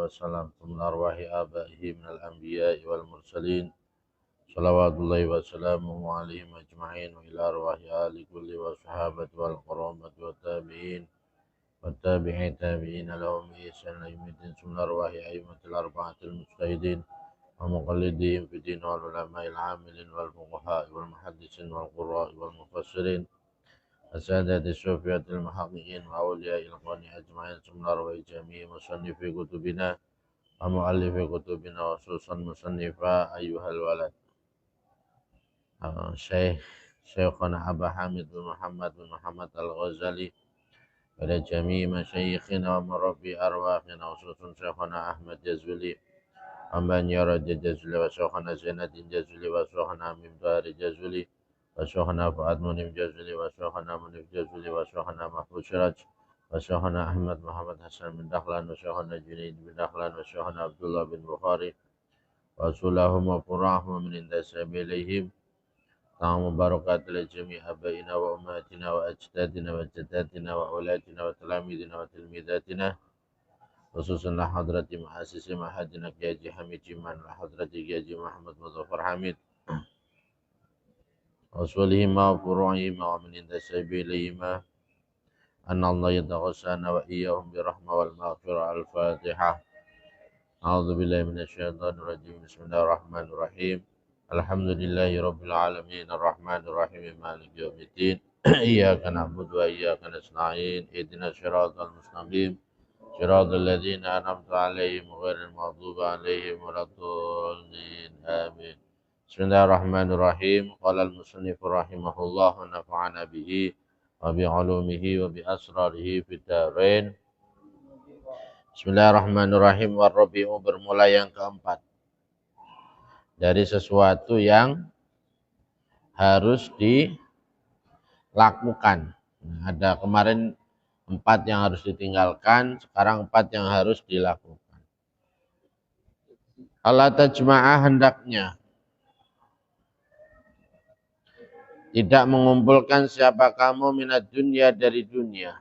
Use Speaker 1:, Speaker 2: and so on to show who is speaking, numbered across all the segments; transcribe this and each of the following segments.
Speaker 1: وسلم من أرواح آبائه من الأنبياء والمرسلين صلوات الله وسلامه عليهم أجمعين وإلى أرواح آل كل والصحابة والقرامة والتابعين والتابعين تابعين لهم بإحسان إلى يوم الدين ثم أرواح أئمة الأربعة المجتهدين ومقلدين في الدين والعلماء العاملين والفقهاء والمحدثين والقراء والمفسرين السادة الصوفية المحققين وأولياء القرآن أجمعين ثم أرواح جميع مصنفي كتبنا ومؤلف كتبنا وخصوصا مصنفا أيها الولد شيخنا أبا حامد بن محمد الغزالي pada jami masyayikhina wa murabbi arwahina khususun syekhana Ahmad Jazuli ambanya Raja Jazuli wa syekhana Zainadin Jazuli wa syekhana Mimdari Jazuli wa syekhana Fuad Munim Jazuli wa syekhana Munif Jazuli wa syekhana Mahfuz Siraj wa syekhana Ahmad Muhammad Hasan bin Dahlan wa syekhana Junaid bin Dahlan wa syekhana Abdullah bin Bukhari wa sulahum wa furahum min indasabilihim Ta'amu barakat li jami' abaina wa ummatina wa ajdadina wa jaddatina wa aulatina wa talamidina wa tilmidatina khususan la hadrati ma'asisi ma'hadina Kiyaji Hamid Jiman la hadrati Kiyaji Muhammad Muzaffar Hamid wa sulihima wa furu'ihima wa min intasabilihima anna Allah yataghasana wa iyahum birahmah wal maghfirah al-fatihah a'udzu billahi minasyaitonir rajim bismillahirrahmanirrahim Alhamdulillahi Rabbil Alamin Ar-Rahmanir Rahim Maliki Yawmiddin Iyyaka na'budu wa iyyaka nasta'in Ihdinas siratal mustaqim Siratal ladzina an'amta 'alaihim ghairil maghdubi 'alaihim waladdallin Amin Bismillahirrahmanirrahim Qala al-musannif rahimahullah wa nafa'ana bihi wa bi 'ulumihi wa bi asrarihi fid dharain Bismillahirrahmanirrahim War-Rabi'u bermula yang keempat dari sesuatu yang harus dilakukan. Ada kemarin 4 yang harus ditinggalkan, sekarang 4 yang harus dilakukan. Allah tajma'ah hendaknya tidak mengumpulkan siapa kamu minat dunia dari dunia.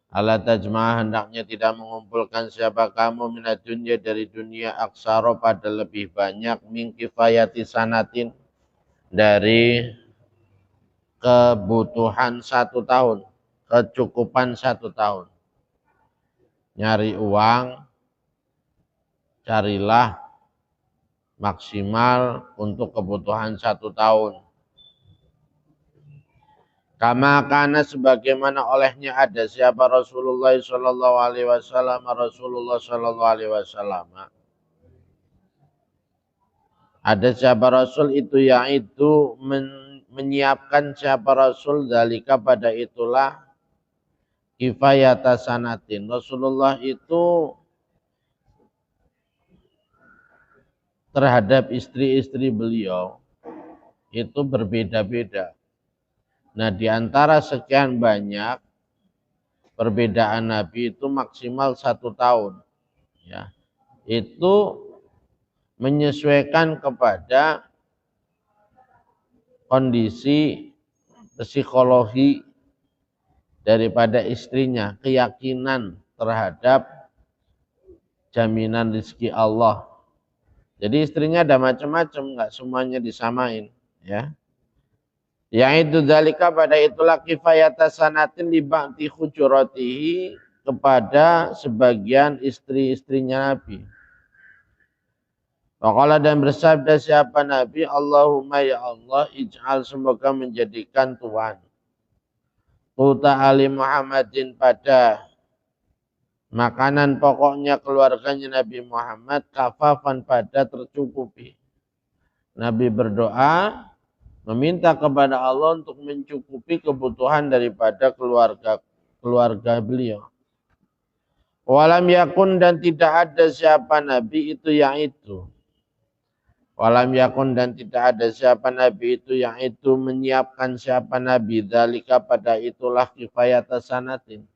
Speaker 1: Allah tajma'ah hendaknya tidak mengumpulkan siapa kamu minat dunia dari dunia aksaro pada lebih banyak min kifayati sanatin dari kebutuhan 1 tahun, kecukupan 1 tahun. Nyari uang, carilah maksimal untuk kebutuhan 1 tahun. Kama kana sebagaimana olehnya ada siapa Rasulullah sallallahu alaihi wasallam Rasulullah sallallahu alaihi wasallam. Ada siapa Rasul itu yang itu menyiapkan siapa Rasul zalika pada itulah kifayata sanatin. Rasulullah itu terhadap istri-istri beliau itu berbeda-beda. Nah, di antara sekian banyak perbedaan Nabi itu maksimal 1 tahun. Ya, itu menyesuaikan kepada kondisi psikologi daripada istrinya, keyakinan terhadap jaminan rezeki Allah. Jadi istrinya ada macam-macam, nggak semuanya disamain, ya. Yang itu dalika pada itulah kifayata sanatin li ba'ti khujuratihi kepada sebagian istri-istrinya Nabi. Waqala dan bersabda siapa Nabi, Allahumma ya Allah ij'al semoga menjadikan Tuhan Quta Ali Muhammadin pada makanan pokoknya keluarganya Nabi Muhammad kafafan pada tercukupi. Nabi berdoa meminta kepada Allah untuk mencukupi kebutuhan daripada keluarga beliau. Walam yakun dan tidak ada siapa Nabi itu yang itu. Walam yakun dan tidak ada siapa Nabi itu yang itu menyiapkan siapa Nabi. Dzalika pada itulah kifayata sanatin.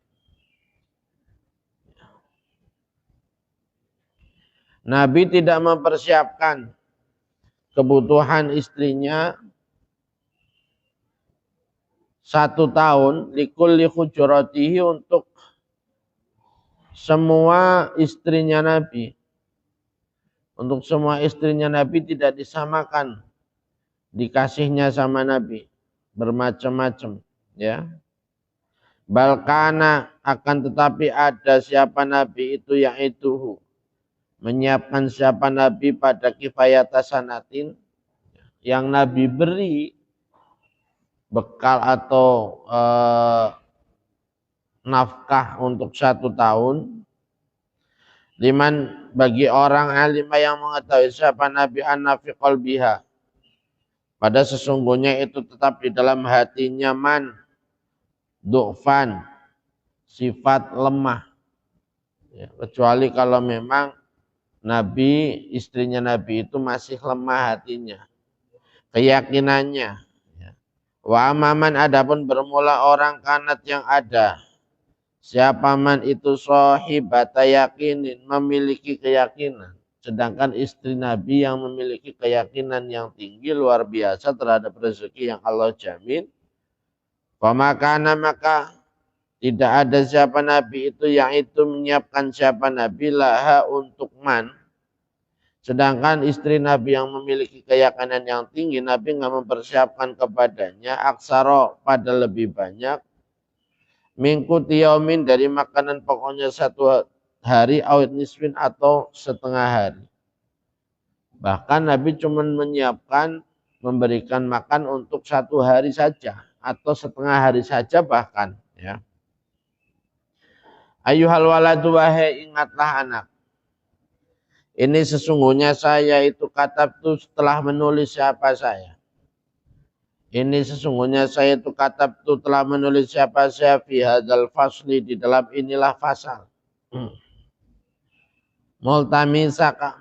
Speaker 1: Nabi tidak mempersiapkan kebutuhan istrinya 1 tahun likulli hujuratihi untuk semua istrinya Nabi. Untuk semua istrinya Nabi tidak disamakan dikasihnya sama Nabi. Bermacam-macam, ya. Balkana akan tetapi ada siapa Nabi itu yang itu menyiapkan siapa Nabi pada kifayata sanatin yang Nabi beri bekal atau nafkah untuk 1 tahun. Liman bagi orang alim yang mengetahui siapa Nabi anna fi qalbiha pada sesungguhnya itu tetap di dalam hatinya man du'fan sifat lemah, ya, kecuali kalau memang Nabi, istrinya Nabi itu masih lemah hatinya, keyakinannya. Wa amaman adapun bermula orang kanat yang ada. Siapa man itu sahibata yakinin, memiliki keyakinan. Sedangkan istri Nabi yang memiliki keyakinan yang tinggi luar biasa terhadap rezeki yang Allah jamin. Pamakana maka tidak ada siapa Nabi itu yang itu menyiapkan siapa Nabi laha untuk man. Sedangkan istri Nabi yang memiliki keyakinan yang tinggi, Nabi nggak mempersiapkan kepadanya aksaro pada lebih banyak. Mingku tiyaumin dari makanan pokoknya 1 hari awit nisfin atau setengah hari. Bahkan Nabi cuma menyiapkan memberikan makan untuk 1 hari saja atau setengah hari saja bahkan, ya. Ayuhal waladu wahai ingatlah anak. Ini sesungguhnya saya itu katabtu telah menulis siapa saya. Ini sesungguhnya saya itu katabtu telah menulis siapa saya fi hadzal fasli di dalam inilah fasal. Multamisatika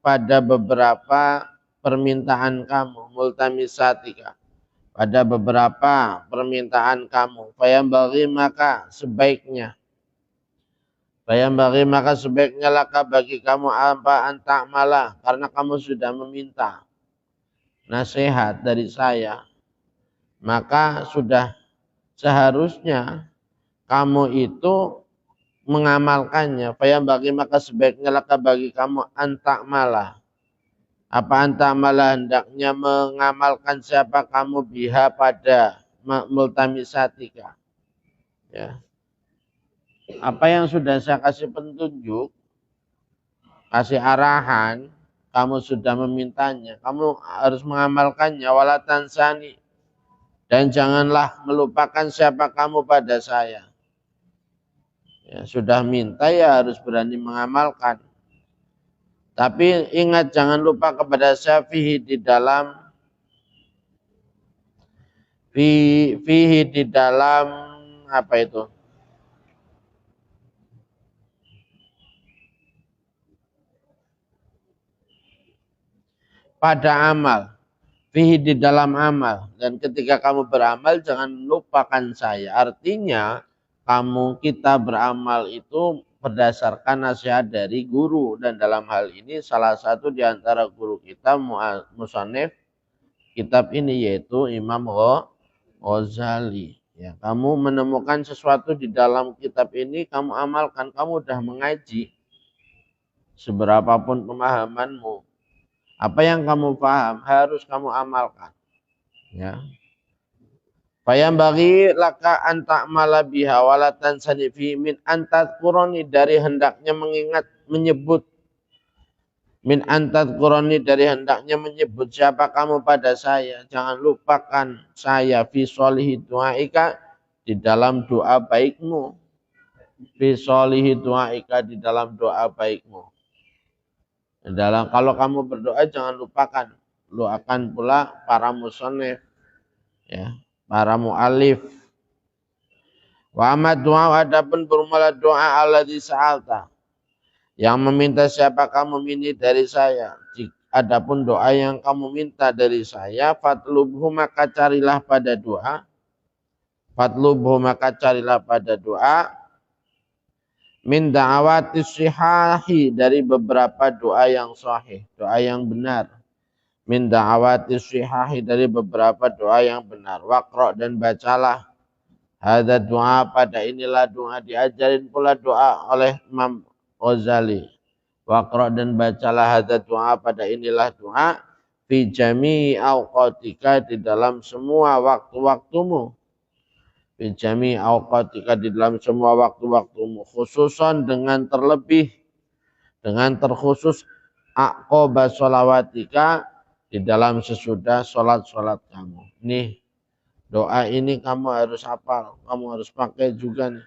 Speaker 1: pada beberapa permintaan kamu. Multamisatika pada beberapa permintaan kamu. Fayambaghi maka sebaiknya laka bagi kamu apa antak malah karena kamu sudah meminta nasihat dari saya, maka sudah seharusnya kamu itu mengamalkannya. Fayambaghi maka sebaiknya laka bagi kamu antak malah. Apa antak malah hendaknya mengamalkan siapa kamu biha pada multamisatika. Ya. Apa yang sudah saya kasih petunjuk, kasih arahan, kamu sudah memintanya, kamu harus mengamalkannya. Walatan sani dan janganlah melupakan siapa kamu pada saya. Ya, sudah minta ya harus berani mengamalkan. Tapi ingat jangan lupa kepada saya fihi di dalam apa itu? Pada amal, fihi di dalam amal, dan ketika kamu beramal jangan lupakan saya. Artinya kita beramal itu berdasarkan nasihat dari guru, dan dalam hal ini salah satu di antara guru kita musannif kitab ini yaitu Imam Ghazali. Ya, kamu menemukan sesuatu di dalam kitab ini, kamu amalkan, kamu udah mengaji. Seberapapun pemahamanmu, apa yang kamu paham harus kamu amalkan. Ya. Fayambaghi laka anta malabiha walatan sanifi min antat qurani dari hendaknya menyebut siapa kamu pada saya. Jangan lupakan saya fi sholihi du'aika di dalam doa baikmu. Fi sholihi du'aika di dalam doa baikmu. Kalau kamu berdoa jangan lupakan, doakan pula para musannif, ya, para mu'alif. Wa amad doa adapun bermula doa alladzi sa'alta yang meminta siapa kamu minta dari saya. Adapun doa yang kamu minta dari saya, fatlubhu maka carilah pada doa. Min da'awatis sihahi dari beberapa doa yang sahih, doa yang benar. Min da'awatis sihahi dari beberapa doa yang benar. Waqra dan bacalah Hadza doa, pada inilah doa, diajarin pula doa oleh Imam Ghazali. Waqra, dan bacalah hadza doa, pada inilah doa, fi jami'i awqatika, di dalam semua waktu-waktumu. Fi jami'i awqatika, di dalam semua waktu-waktumu, khususan dengan terlebih, dengan terkhusus aqoba sholawatika, di dalam sesudah sholat-sholat kamu. Nih, doa ini kamu harus hafal, kamu harus pakai juga nih.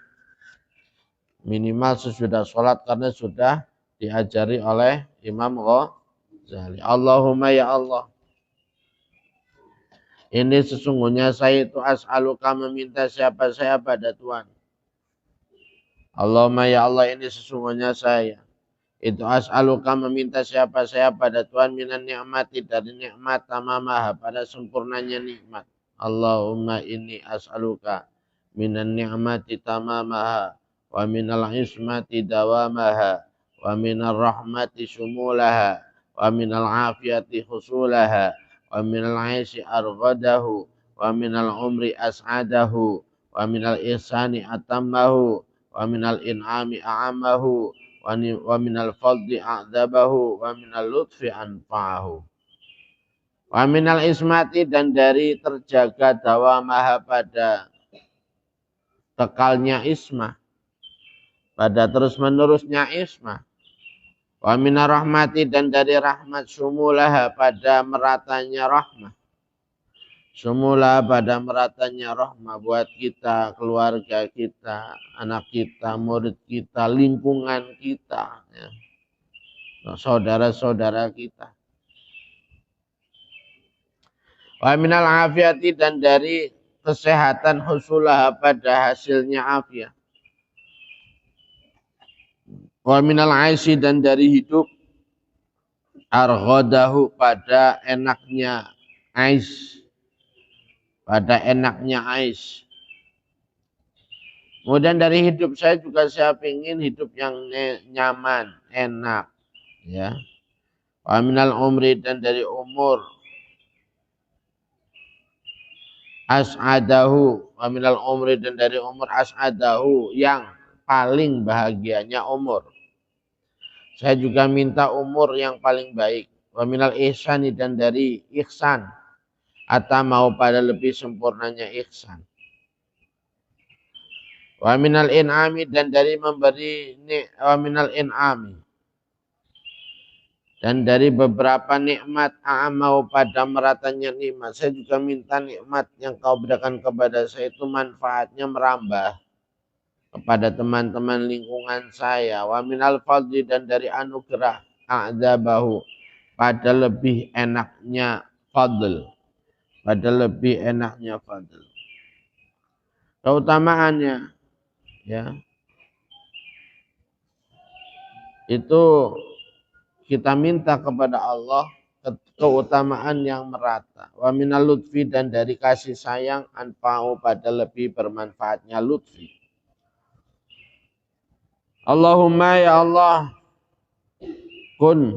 Speaker 1: Minimal sesudah sholat, karena sudah diajari oleh Imam Ghazali. Allahumma ya Allah, ini sesungguhnya saya itu as'aluka, meminta siapa saya pada Tuhan. Allahumma ya Allah, ini sesungguhnya saya itu as'aluka, meminta siapa saya pada Tuhan, minan ni'mati, dari nikmat, tamamaha, pada sempurnanya nikmat. Allahumma inni as'aluka minan ni'mati tamamaha, wa minal ismati dawamaha, wa minal rahmati syumulaha, wa minal afiyati husulaha, wa minal aishi arghadahu, wa minal umri as'adahu, wa minal ihsani atammahu, wa minal in'ami a'amahu, wa minal fadli a'dabahu, wa minal lutfi anfa'ahu. Wa minal ismati, dan dari terjaga dawamaha, pada kekalnya ismah, pada terus menerusnya ismah. Wa minar rahmati, dan dari rahmat, syumulaha, pada meratanya rahmah. Syumulaha, pada meratanya rahmah buat kita, keluarga kita, anak kita, murid kita, lingkungan kita, ya, saudara-saudara kita. Wa minal afiyati, dan dari kesehatan, husulah, pada hasilnya afiat. Wa minal aishi, dan dari hidup, arghadahu, pada enaknya ais, pada enaknya ais. Kemudian dari hidup saya juga saya ingin hidup yang nyaman, enak, ya. Wa minal umri, dan dari umur, as'adahu, wa minal umri, dan dari umur, as'adahu, yang paling bahagianya umur. Saya juga minta umur yang paling baik. Wa minal ihsani, dan dari ihsan, atau mau pada lebih sempurnanya ihsan. Wa minal in'ami, dan dari memberi, wa minal in'ami, dan dari beberapa nikmat, a'amau, pada meratanya nikmat. Saya juga minta nikmat yang kau berikan kepada saya itu manfaatnya merambah kepada teman-teman lingkungan saya. Wa minal fadli, dan dari anugerah, a'dabahu, pada lebih enaknya fadl, pada lebih enaknya fadl. Keutamaannya, ya, itu kita minta kepada Allah keutamaan yang merata. Wa minal lutfi, dan dari kasih sayang, anfa'u, pada lebih bermanfaatnya lutfi. Allahumma ya Allah, kun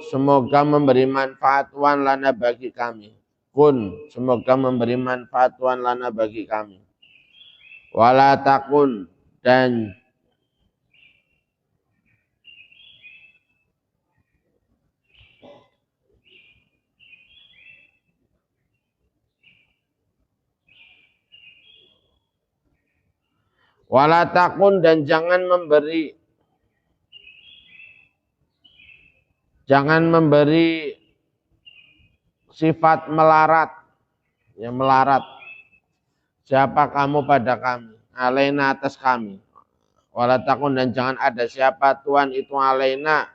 Speaker 1: semoga memberi manfaat wan lana bagi kami. Kun, semoga memberi manfaat wan lana bagi kami. Wala takun, dan wala takun, dan jangan memberi sifat melarat, ya, melarat. Siapa kamu pada kami, alaina, atas kami. Wala takun, dan jangan ada siapa Tuhan itu alaina,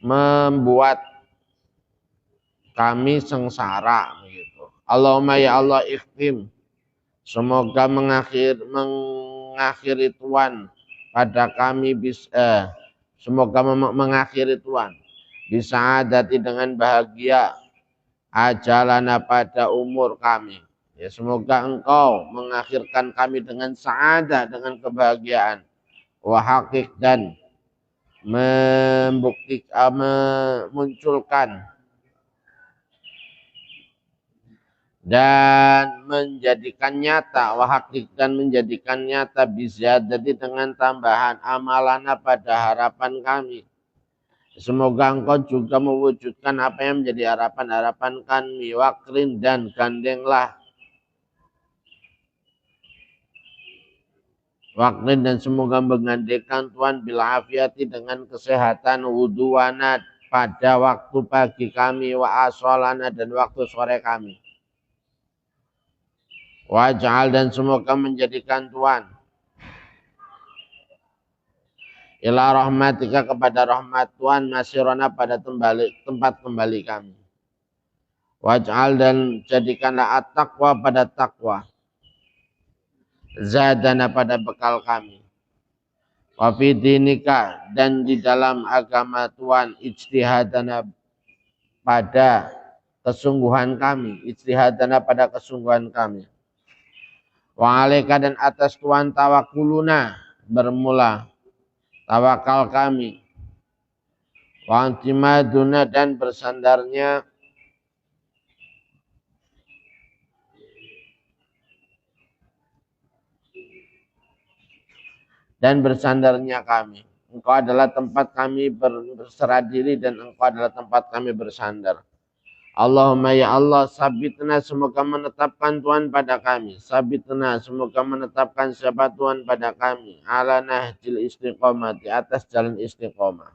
Speaker 1: membuat kami sengsara, begitu. Allahumma ya Allah, ikhtim, semoga mengakhiri Tuhan pada kami, semoga mengakhiri Tuhan bisa adati, dengan bahagia, ajalana, pada umur kami. Ya, semoga engkau mengakhirkan kami dengan sa'adah, dengan kebahagiaan. Wa haqiq, dan memunculkan dan menjadikan nyata dan menjadikan nyata bizadati dengan tambahan amalana pada harapan kami. Semoga engkau juga mewujudkan apa yang menjadi harapan-harapan kami. Wakrin dan gandenglah. Wakrin dan semoga menggandekan Tuhan bila afiati dengan kesehatan wuduwana pada waktu pagi kami wa asolana dan waktu sore kami. Waj'al dan semoga menjadikan Tuhan ila rahmatika kepada rahmat Tuhan masirona pada tempat kembali kami. Waj'al dan jadikanlah at-taqwa pada taqwa. Zadana pada bekal kami. Wa fi dinika dan di dalam agama Tuhan ijtihadana pada kesungguhan kami. Ijtihadana pada kesungguhan kami. Wa alaika dan atas Tuhan tawakuluna bermula tawakal kami. Wa antimaduna dan bersandarnya kami. Engkau adalah tempat kami berserah diri dan engkau adalah tempat kami bersandar. Allahumma ya Allah, sabitna semoga menetapkan Tuhan pada kami. Sabitna semoga menetapkan siapa Tuhan pada kami. Ala nahjil istiqomah, di atas jalan istiqomah.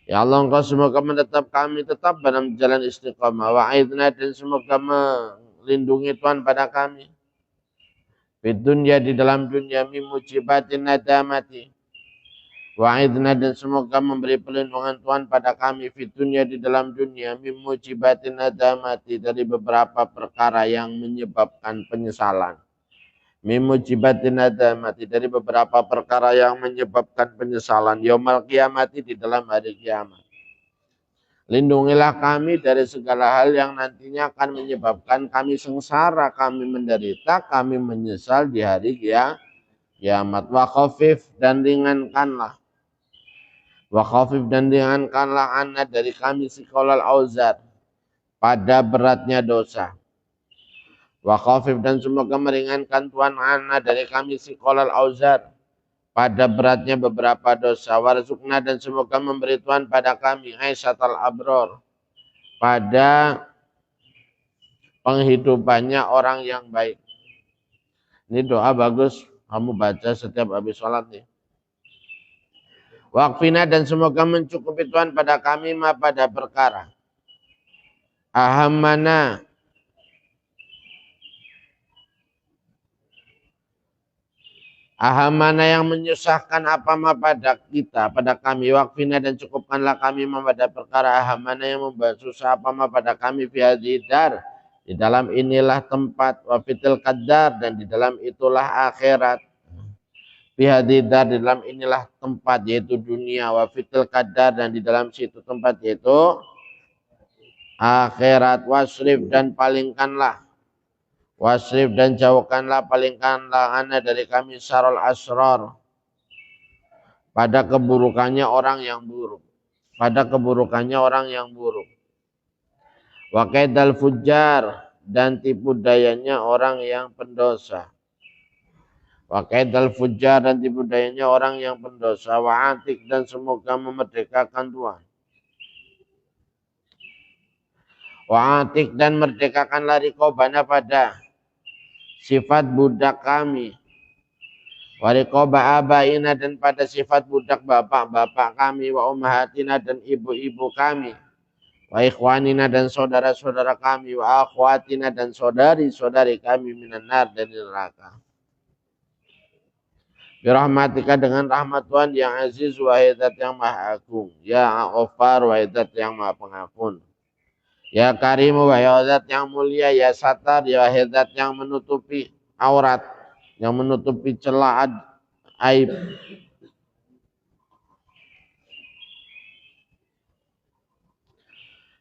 Speaker 1: Ya Allah, engkau semoga menetap kami tetap dalam jalan istiqomah. Wa'idna dan semoga melindungi Tuhan pada kami. Di dunia di dalam dunia mimujibatin nadamati. Wa'idna dan semoga memberi perlindungan Tuhan pada kami di dunia di dalam dunia mimujibatin nadamati dari beberapa perkara yang menyebabkan penyesalan. Mimujibatin nadamati dari beberapa perkara yang menyebabkan penyesalan. Yaumal qiyamati di dalam hari kiamat. Lindungilah kami dari segala hal yang nantinya akan menyebabkan kami sengsara, kami menderita, kami menyesal di hari kiamat. Wa khafif dan ringankanlah. Wa khafif dan ringankanlah anna dari kami siqalal auzar pada beratnya dosa. Wa khafif dan semoga meringankan Tuhan anna dari kami siqalal auzar pada beratnya beberapa dosa. Warzukna dan semoga memberi Tuhan pada kami aisatal abror pada penghidupannya orang yang baik. Ini doa bagus kamu baca setiap habis sholat nih. Waqfina dan semoga mencukupi Tuhan pada kami pada perkara. Ahamana yang menyusahkan apa pada kita, pada kami. Waqfina dan cukupkanlah kami pada perkara. Ahamana yang membuat susah apa pada kami. Fihadidar di dalam inilah tempat. Wafitil qadar dan di dalam itulah akhirat. Bihadidar di dalam inilah tempat yaitu dunia. Wa fitil qadar dan di dalam situ tempat yaitu akhirat. Wasrif dan palingkanlah. Wasrif dan jauhkanlah, palingkanlah ana dari kami syarul asrar pada keburukannya orang yang buruk. Pada keburukannya orang yang buruk. Wa kaidal fujjar dan tipu dayanya orang yang pendosa. Wa kaidal fujjar dan tipu dayanya orang yang pendosa. Wa atik dan semoga memerdekakan Tuhan. Wa atik dan merdekakanlah riqobana pada sifat budak kami. Wa riqoba abaina dan pada sifat budak bapak-bapak kami. Wa ummahatina dan ibu-ibu kami. Wa ikhwanina dan saudara-saudara kami. Wa akhwatina dan saudari-saudari kami minan nar dari neraka. Birahmatika dengan rahmat Tuhan yang aziz wa hidat yang maha agung. Ya Ghafar wa hidat yang maha pengampun. Ya Karimu wa hidat yang mulia. Ya Satar ya hidat yang menutupi aurat. Yang menutupi celah aib.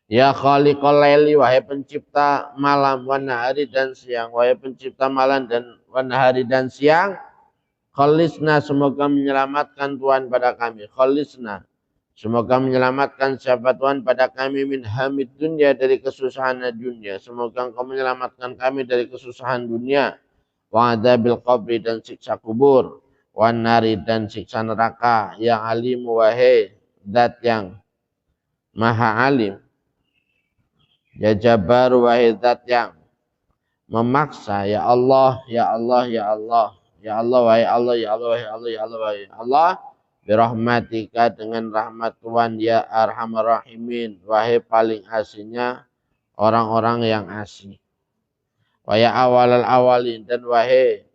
Speaker 1: Ya Khaliqal Laili wahai pencipta malam wa nahari dan siang. Wahai pencipta malam dan wa nahari dan siang. Khalisna semoga menyelamatkan Tuhan pada kami. Khalisna Semoga menyelamatkan siapa Tuhan pada kami min hamid dunia, dari kesusahan dunia. Semoga Engkau menyelamatkan kami dari kesusahan dunia. Wa adzabil qabri, dan siksa kubur. Wa nari, dan siksa neraka. Yang alim, wahai zat yang maha alim. Ya Jabbar, wahai zat yang memaksa. Ya Allah, ya Allah, ya Allah. Ya Allah, wahai Allah, ya Allah, wahai Allah, ya Allah, wahai Allah. Birahmatika, dengan rahmat Tuhan, ya arhamar rahimin, wahai paling asihnya orang-orang yang asih. Wa ya awalal awalin, dan wahai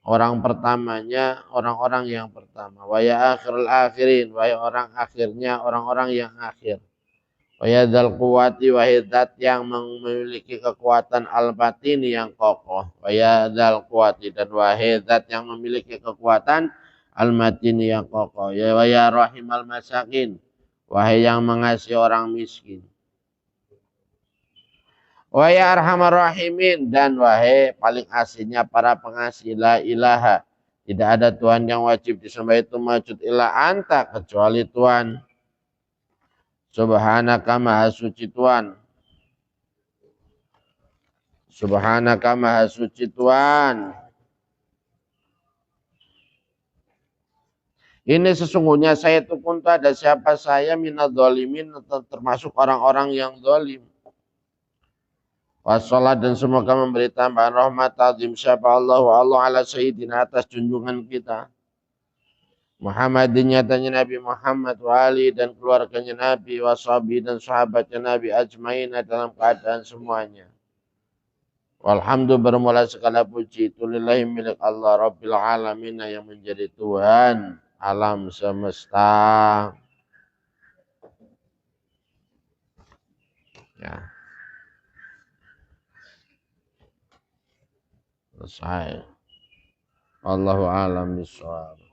Speaker 1: orang pertamanya orang-orang yang pertama. Wa ya akhirul akhirin, wahai orang akhirnya orang-orang yang akhir. Wa ya dzal quwwati, wahai zat yang memiliki kekuatan al-batini yang kokoh. Wa ya dzal quwwati, dan wahai zat yang memiliki kekuatan al-matini yang kokoh. Ya wa ya rahimal masakin, wahai yang mengasihi orang miskin. Wa ya arhamar rahimin, dan wahai paling aslinya para pengasih. La ilaha, tidak ada Tuhan yang wajib disembah itu majud illa anta, kecuali Tuhan. Subhanaka, maha suci Tuhan. Subhanaka, maha suci Tuhan. Ini sesungguhnya saya itu pun ada siapa saya minad zalimin, termasuk orang-orang yang zalim. Wassalat, dan semoga memberi tambahan rahmat azim siapa Allah wa Allah ala sayyidina, atas junjungan kita Muhammadin, nyatanya Nabi Muhammad, wa ali, dan keluarganya Nabi, wa sahbihi, dan sahabatnya Nabi, ajmaina, dalam keadaan semuanya. Walhamdu, bermula segala puji itu lillahi, milik Allah Rabbil alamin, yang menjadi Tuhan alam semesta. Ya. Selesai. Allahu a'lam bishawab.